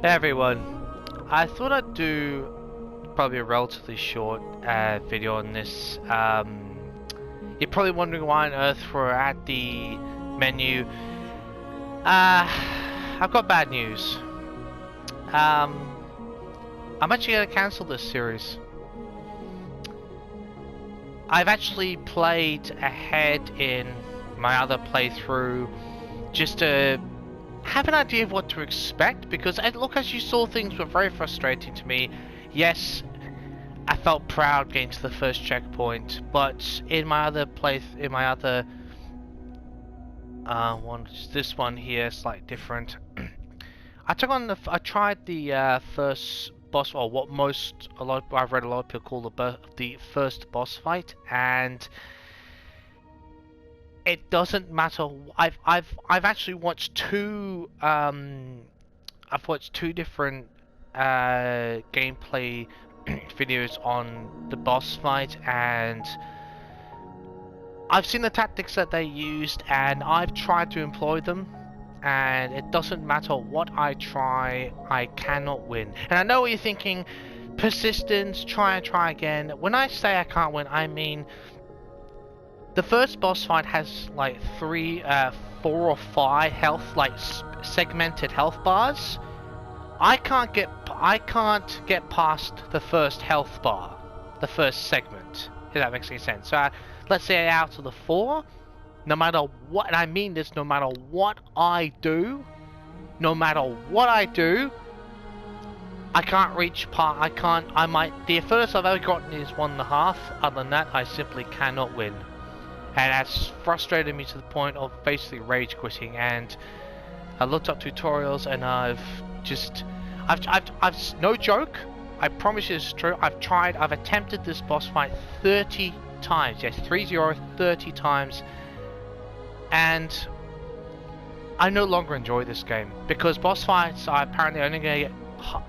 Hey everyone, I thought I'd do probably a relatively short video on this. You're probably wondering why on earth we're at the menu. I've got bad news. I'm actually going to cancel this series. I've actually played ahead in my other playthrough just to have an idea of what to expect, because look, as you saw, things were very frustrating to me. Yes, I felt proud getting to the first checkpoint, but in my other one, this one here, slightly different. I tried the first boss, or what I've read a lot of people call the first boss fight, and it doesn't matter. I've actually watched two different gameplay videos on the boss fight, and I've seen the tactics that they used, and I've tried to employ them, and it doesn't matter what I try, I cannot win. And I know what you're thinking, persistence, try and try again. When I say I can't win, I mean the first boss fight has like 4 or 5 health, like segmented health bars. I can't get past the first health bar, the first segment, if that makes any sense. So let's say out of the 4, no matter what, and I mean this, no matter what I do, I can't reach part. The furthest I've ever gotten is 1.5. Other than that, I simply cannot win. And that's frustrated me to the point of basically rage quitting. And I looked up tutorials, and I've no joke, I promise you this is true, I've attempted this boss fight 30 times, yes, 30 times, and I no longer enjoy this game, because boss fights are apparently only going to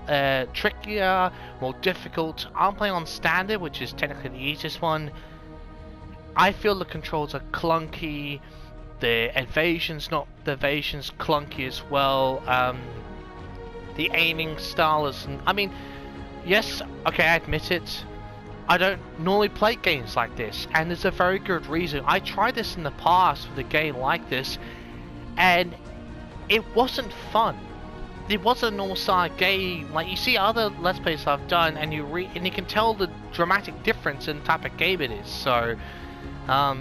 get trickier, more difficult. I'm playing on standard, which is technically the easiest one. I feel the controls are clunky, the evasion's clunky as well. The aiming style is, I mean, yes, okay, I admit it, I don't normally play games like this, and there's a very good reason. I tried this in the past with a game like this, and it wasn't fun. It wasn't a normal style game. Like, you see other Let's Plays I've done, and you can tell the dramatic difference in the type of game it is. So, I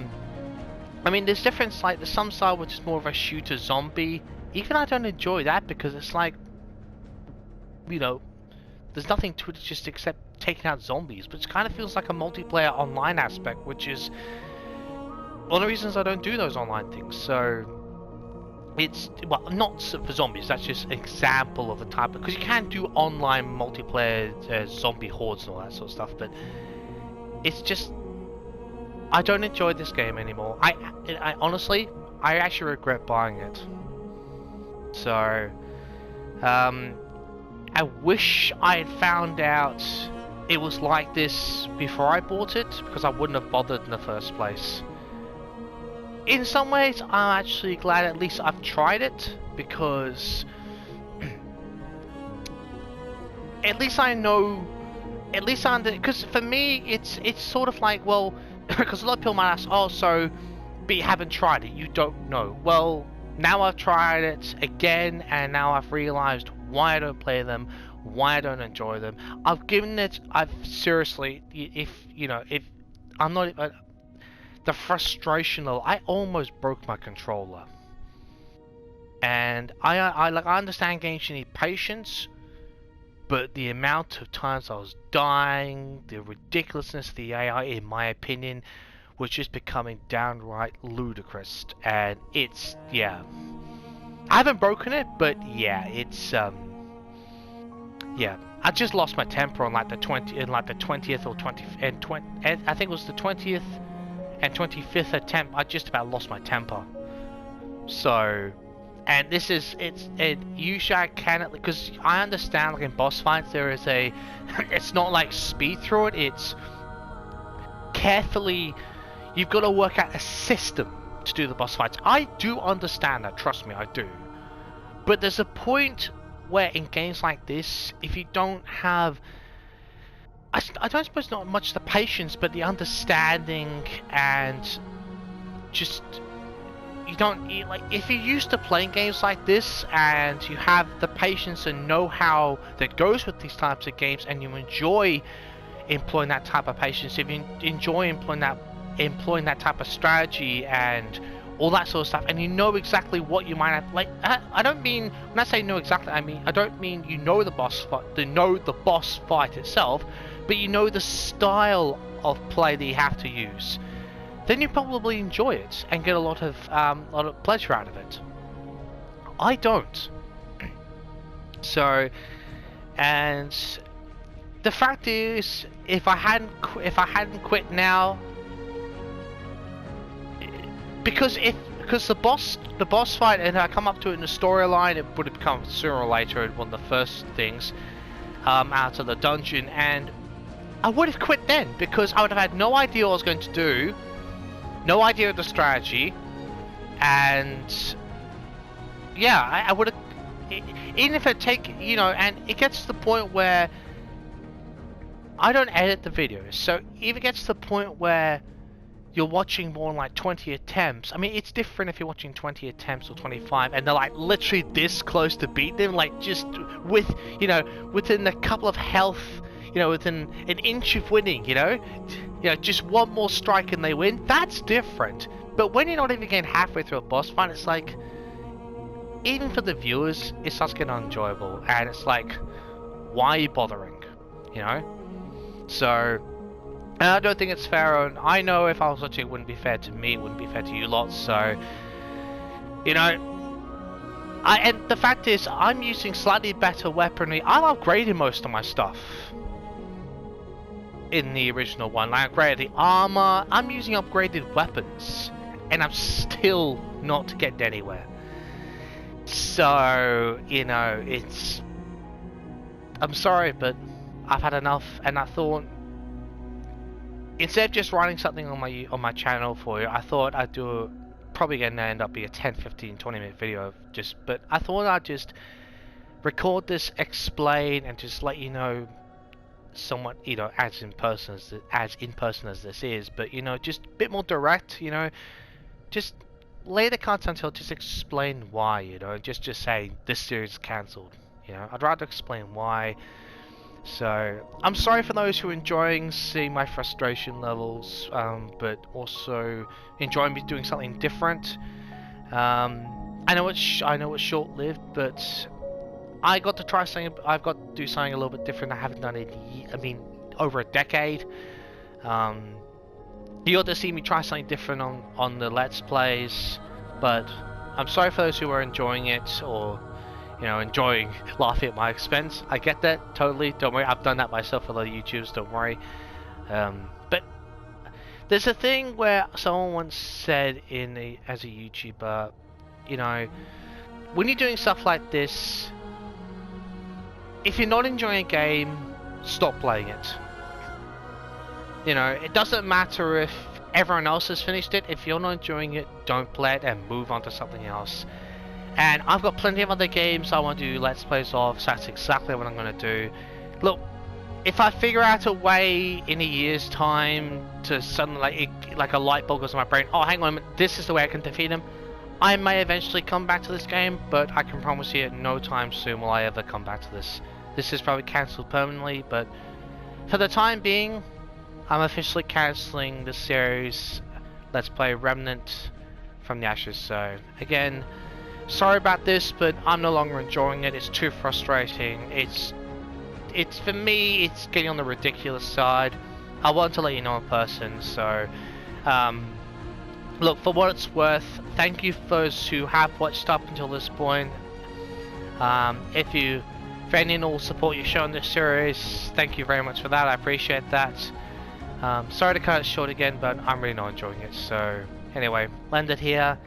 mean, there's difference, like, there's some style which is more of a shooter zombie. Even I don't enjoy that, because it's like, you know, there's nothing to it just except taking out zombies, but it kind of feels like a multiplayer online aspect, which is one of the reasons I don't do those online things. So it's, well, not for zombies, that's just an example of a type of, because you can do online multiplayer zombie hordes and all that sort of stuff, but it's just, I don't enjoy this game anymore. I honestly, I actually regret buying it. So I wish I had found out it was like this before I bought it, because I wouldn't have bothered in the first place. In some ways, I'm actually glad at least I've tried it, because at least I know, because for me, it's sort of like, well, because a lot of people might ask, oh, so, but you haven't tried it, you don't know. Well, now I've tried it again, and now I've realized why I don't play them, why I don't enjoy them. Seriously, if I'm not, the frustration level, I almost broke my controller. And I understand games, you need patience, but the amount of times I was dying, the ridiculousness of the AI, in my opinion, was just becoming downright ludicrous. And it's, yeah, I haven't broken it, but yeah, it's yeah, I just lost my temper on like the 20th or 20th and I think it was the 20th and 25th attempt. I just about lost my temper. So, and this is, usually I can, because I understand, like in boss fights there is a it's not like speed through it, it's carefully, you've got to work out a system to do the boss fights. I do understand that, trust me, I do. But there's a point where in games like this, if you don't have, I don't suppose not much the patience, but the understanding, and just like, if you're used to playing games like this and you have the patience and know-how that goes with these types of games, and you enjoy employing that type of patience, if you enjoy employing that type of strategy and all that sort of stuff, and you know exactly what you might have, like, I don't mean, when I say know exactly, I don't mean you know the boss fight itself, but you know the style of play that you have to use, then you probably enjoy it and get a lot of pleasure out of it. I don't. So, and the fact is, if I hadn't quit now, because the boss fight, and I come up to it in the storyline, it would have become sooner or later one of the first things out of the dungeon, and I would have quit then, because I would have had no idea what I was going to do. No idea of the strategy, and yeah, I would have, even if it and it gets to the point where I don't edit the videos, so if it gets to the point where you're watching more than like 20 attempts, I mean, it's different if you're watching 20 attempts or 25, and they're like literally this close to beat them, like just within a couple of health, within an inch of winning, just one more strike and they win, that's different. But when you're not even getting halfway through a boss fight, it's like, even for the viewers, it starts getting unenjoyable, and it's like, why are you bothering, So, and I don't think it's fair, and I know if I was watching, it wouldn't be fair to me, it wouldn't be fair to you lot, so, and the fact is, I'm using slightly better weaponry. I'm upgrading most of my stuff in the original one. I upgraded the armor, I'm using upgraded weapons, and I'm still not getting anywhere. So, it's, I'm sorry, but I've had enough, and I thought, instead of just writing something on my channel for you, I thought I'd do probably gonna end up being a 10, 15, 20-minute video but I thought I'd just record this, explain, and just let you know somewhat, as in person as this is, but just a bit more direct, just lay the cards until, just explain why, just say this series is cancelled, I'd rather explain why. So I'm sorry for those who are enjoying seeing my frustration levels, but also enjoying me doing something different. I know it's short-lived, but I got to try something. I've got to do something a little bit different. I haven't done it in over a decade. You got to see me try something different on the Let's Plays, but I'm sorry for those who are enjoying it, or enjoying laughing at my expense. I get that, totally, don't worry, I've done that myself with other YouTubers, don't worry. But there's a thing where someone once said as a YouTuber, when you're doing stuff like this, if you're not enjoying a game, stop playing it. It doesn't matter if everyone else has finished it. If you're not enjoying it, don't play it and move on to something else. And I've got plenty of other games I want to do Let's Plays of, so that's exactly what I'm going to do. Look, if I figure out a way in a year's time to suddenly, like a light bulb goes in my brain, oh hang on a minute, this is the way I can defeat him, I may eventually come back to this game, but I can promise you at no time soon will I ever come back to this. This is probably cancelled permanently, but for the time being, I'm officially cancelling the series Let's Play Remnant from the Ashes. So again, sorry about this, but I'm no longer enjoying it. It's too frustrating. It's for me, it's getting on the ridiculous side. I want to let you know in person. So look, for what it's worth, thank you for those who have watched up until this point. If any and all support you show in this series, thank you very much for that. I appreciate that. Sorry to cut it short again, but I'm really not enjoying it. So anyway, I'll end it here,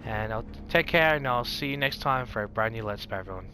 and I'll take care, and I'll see you next time for a brand new Let's Play, everyone.